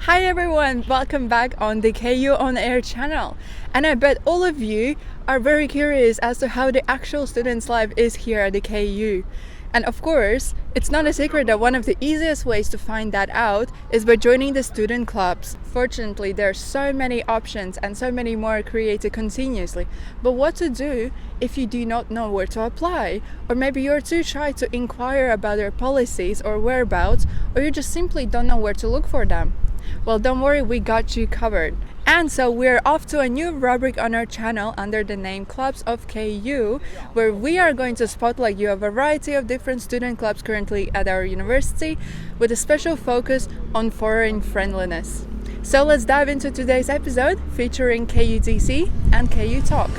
Hi everyone, welcome back on the KU On Air channel. And I bet all of you are very curious as to how the actual student's life is here at the KU. And of course, it's not a secret that one of the easiest ways to find that out is by joining the student clubs. Fortunately, there are so many options and so many more created continuously. But what to do if you do not know where to apply? Or maybe you're too shy to inquire about their policies or whereabouts, or you just simply don't know where to look for them? Well, don't worry, we got you covered. And so we're off to a new rubric on our channel under the name Clubs of KU, where we are going to spotlight you a variety of different student clubs currently at our university with a special focus on foreign friendliness. So let's dive into today's episode featuring KUDC and KU Talk.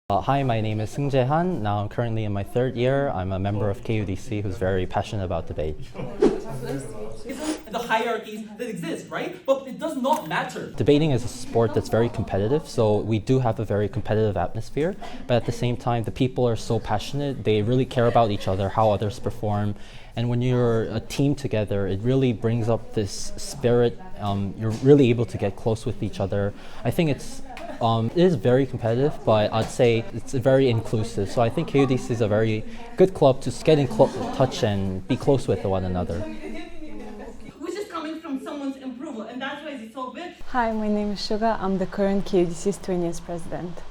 Hi, my name is Seung-jae Han. Now I'm currently in my third year. I'm a member of KUDC who's very passionate about debate. The hierarchies that exist, right? But it does not matter. Debating is a sport that's very competitive, so we do have a very competitive atmosphere, but at the same time, the people are so passionate, they really care about each other, how others perform, and when you're a team together, it really brings up this spirit. You're really able to get close with each other. I think it is very competitive, but I'd say it's very inclusive. So I think KUDC is a very good club to get in touch and be close with one another. Which is coming from someone's approval, and that's why it's so big. Hi, my name is Suga. I'm the current KUDC's 20th president.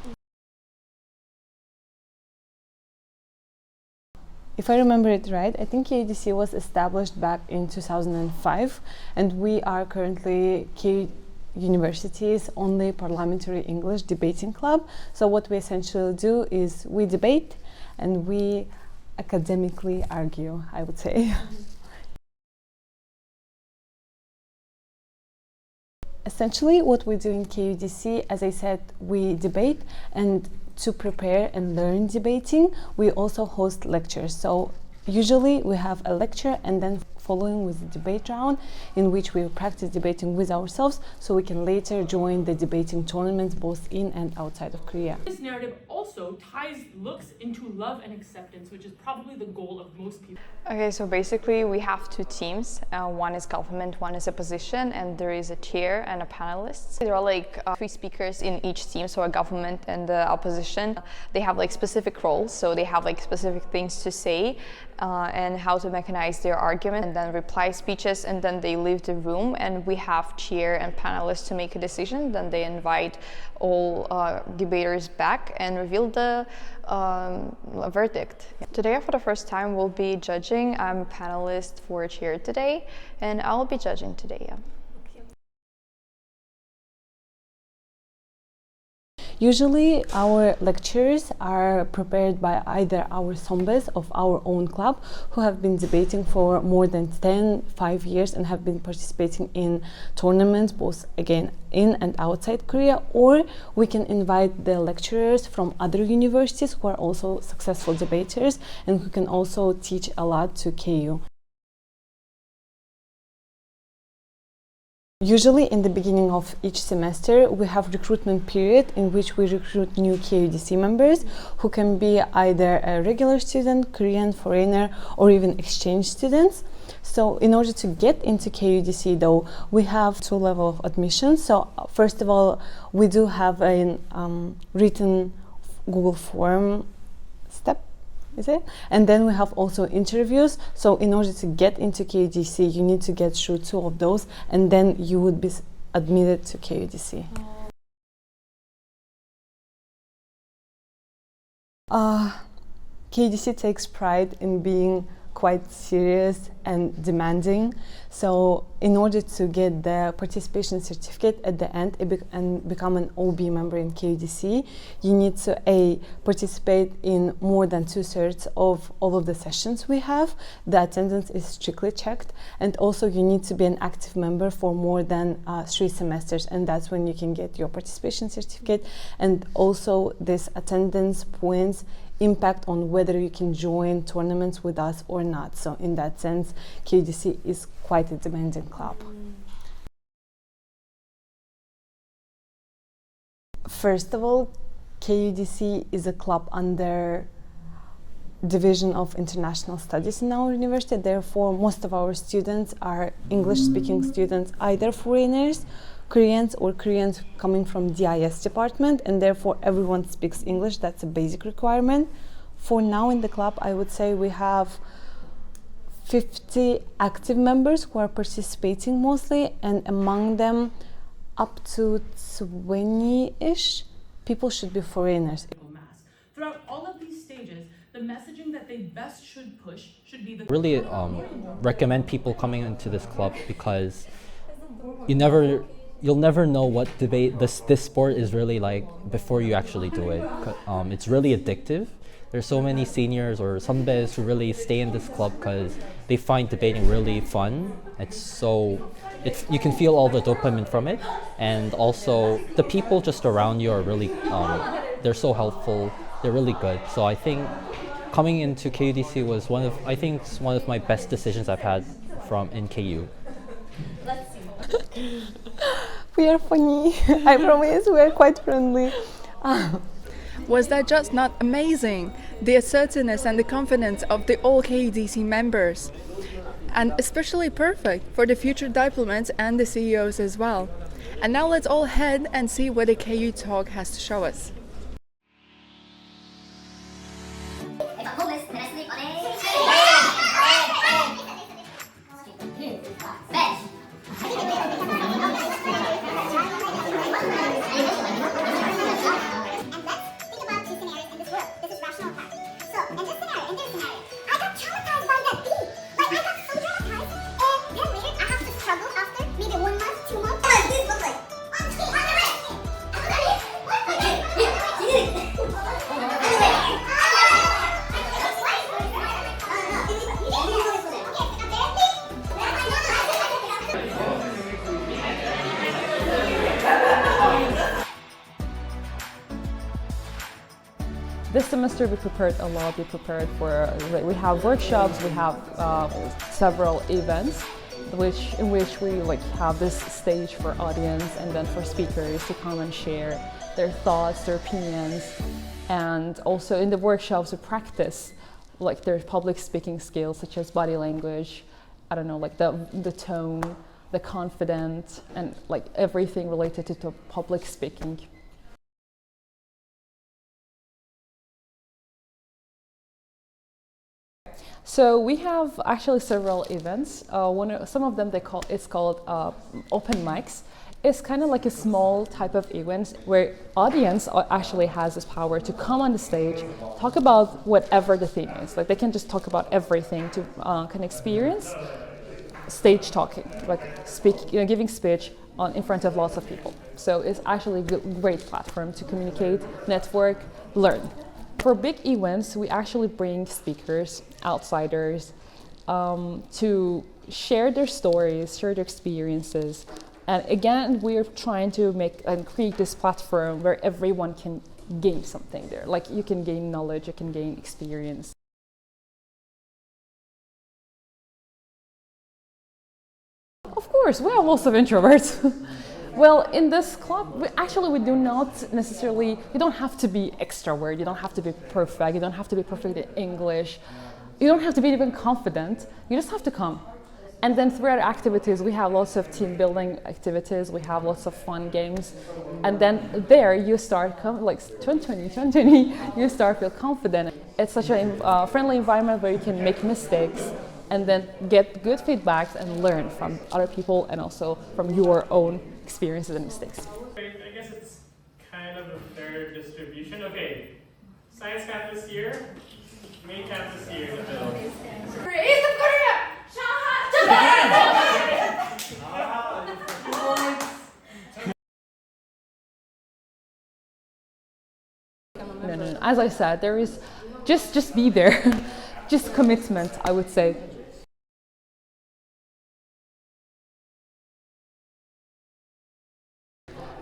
If I remember it right, I think KUDC was established back in 2005, and we are currently KU University's only parliamentary English debating club. So what we essentially do is we debate and we academically argue, I would say. Essentially, what we do in KUDC, as I said, we debate, and to prepare and learn debating, we also host lectures. So usually we have a lecture and then following with the debate round in which we practice debating with ourselves so we can later join the debating tournaments both in and outside of Korea. This narrative also looks into love and acceptance, which is probably the goal of most people. Okay, so basically we have two teams. One is government, one is opposition, and there is a chair and a panelist. There are like three speakers in each team, so a government and the opposition. They have like specific roles, so they have like specific things to say and how to mechanize their argument, and then reply speeches, and then they leave the room, and we have chair and panelists to make a decision. Then they invite all debaters back and reveal the verdict. Today, for the first time, we'll be judging. I'm a panelist for chair today, and I'll be judging today. Yeah. Usually our lectures are prepared by either our sombes of our own club who have been debating for more than 5 years and have been participating in tournaments both again in and outside Korea, or we can invite the lecturers from other universities who are also successful debaters and who can also teach a lot to KU. Usually in the beginning of each semester we have recruitment period in which we recruit new KUDC members who can be either a regular student, Korean, foreigner, or even exchange students. So in order to get into KUDC though, we have two levels of admission. So first of all, we do have a written Google form step. Is it? And then we have also interviews. So in order to get into KUDC, you need to get through two of those, and then you would be admitted to KUDC. KUDC takes pride in being quite serious and demanding. So in order to get the participation certificate at the end and become an OB member in KUDC, you need to participate in more than 2/3 of all of the sessions we have. The attendance is strictly checked, and also you need to be an active member for more than 3 semesters, and that's when you can get your participation certificate. And also this attendance points impact on whether you can join tournaments with us or not. So in that sense, KUDC is quite a demanding club. First of all, KUDC is a club under Division of International Studies in our university. Therefore, most of our students are English-speaking students, either foreigners, Koreans, or Koreans coming from DIS department, and therefore everyone speaks English. That's a basic requirement. For now in the club, I would say we have 50 active members who are participating mostly, and among them up to 20-ish people should be foreigners. Throughout all of these stages, the messaging that they best should push should be the Really recommend people coming into this club, because you'll never know what debate this sport is really like before you actually do it. It's really addictive. There's so many seniors or 선배s who really stay in this club because they find debating really fun. You can feel all the dopamine from it, and also the people just around you are really they're so helpful. They're really good. So I think coming into KUDC was one of my best decisions I've had in KU. We are funny. I promise. We are quite friendly. Was that just not amazing? The assertiveness and the confidence of the all KUDC members. And especially perfect for the future diplomats and the CEOs as well. And now let's all head and see what the KU talk has to show us. This semester we prepared a lot. We have workshops, we have several events in which we have this stage for audience and then for speakers to come and share their thoughts, their opinions. And also in the workshops we practice their public speaking skills such as body language, the tone, the confidence, and everything related to public speaking. So we have actually several events. Some of them it's called open mics. It's kind of like a small type of event where audience actually has this power to come on the stage, talk about whatever the theme is. They can just talk about everything to can experience stage talking, giving speech in front of lots of people. So it's actually a great platform to communicate, network, learn. For big events, we actually bring speakers, outsiders, to share their stories, share their experiences. And again, we're trying to create this platform where everyone can gain something there. You can gain knowledge, you can gain experience. Of course, we have lots of introverts. Well, in this club, we do not necessarily, you don't have to be extrovert, you don't have to be perfect, you don't have to be perfect in English, you don't have to be even confident, you just have to come. And then throughout activities, we have lots of team building activities, we have lots of fun games. And then there you start, you start feel confident. It's such a friendly environment where you can make mistakes and then get good feedbacks and learn from other people and also from your own experiences and mistakes. I guess it's kind of a fair distribution. Okay, science campus here, Main campus here in the middle. No. As I said, there is just be there, just commitment, I would say.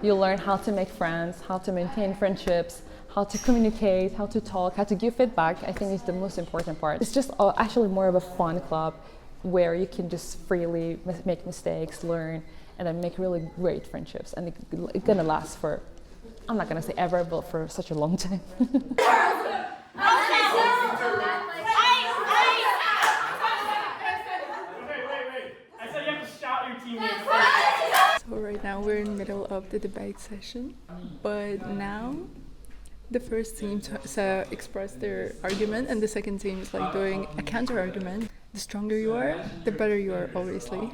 You learn how to make friends, how to maintain friendships, how to communicate, how to talk, how to give feedback. I think is the most important part. It's just actually more of a fun club where you can just freely make mistakes, learn, and then make really great friendships. And it's gonna last for, I'm not gonna say ever, but for such a long time. So right now we're in the middle of the debate session, but now the first team express their argument and the second team is like doing a counter argument. The stronger you are, the better you are, obviously,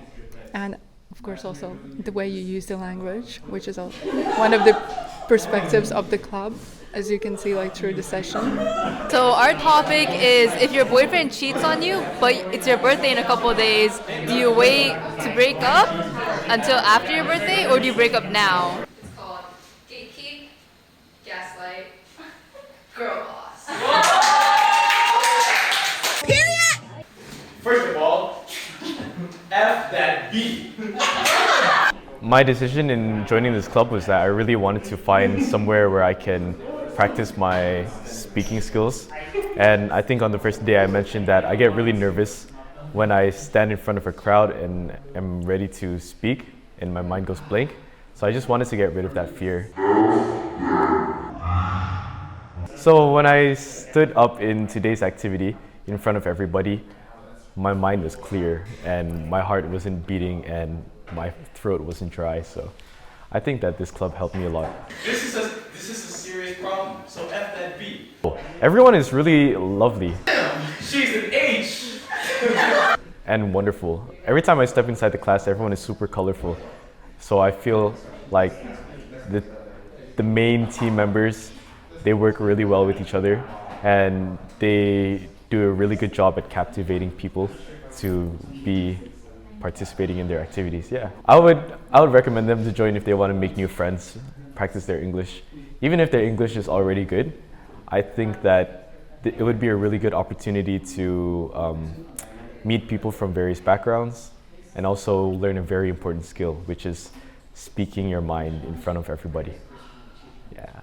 and of course also the way you use the language, which is one of the perspectives of the club, as you can see like through the session. So our topic is if your boyfriend cheats on you, but it's your birthday in a couple of days, do you wait to break up until after your birthday or do you break up now? It's called gatekeep, gaslight, girl boss. First of all, F that B. My decision in joining this club was that I really wanted to find somewhere where I can practice my speaking skills. And I think on the first day I mentioned that I get really nervous when I stand in front of a crowd and am ready to speak and my mind goes blank. So I just wanted to get rid of that fear. So when I stood up in today's activity in front of everybody, my mind was clear and my heart wasn't beating and my throat wasn't dry. So I think that this club helped me a lot. This is a serious problem, so F that B. Everyone is really lovely. She's an H! And wonderful. Every time I step inside the class, everyone is super colorful. So I feel like the main team members, they work really well with each other and they do a really good job at captivating people to be participating in their activities. Yeah, I would recommend them to join if they want to make new friends, practice their English. Even if their English is already good, I think that it would be a really good opportunity to meet people from various backgrounds and also learn a very important skill, which is speaking your mind in front of everybody. Yeah.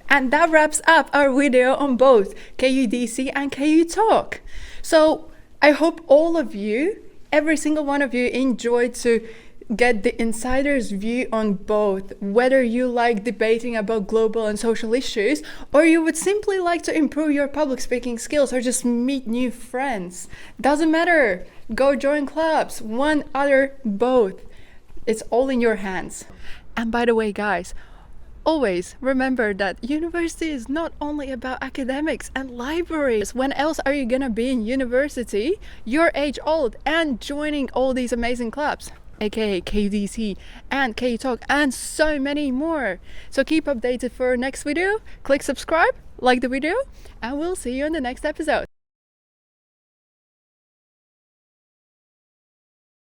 And that wraps up our video on both KUDC and KU Talk. So I hope all of you, every single one of you, enjoyed to get the insider's view on both, whether you like debating about global and social issues or you would simply like to improve your public speaking skills or just meet new friends. Doesn't matter. Go join clubs, one, other, both. It's all in your hands. And by the way, guys, always remember that university is not only about academics and libraries. When else are you gonna be in university, your age old, and joining all these amazing clubs, aka KUDC and KU Talk and so many more. So keep updated for next video, click subscribe, like the video, and we'll see you in the next episode.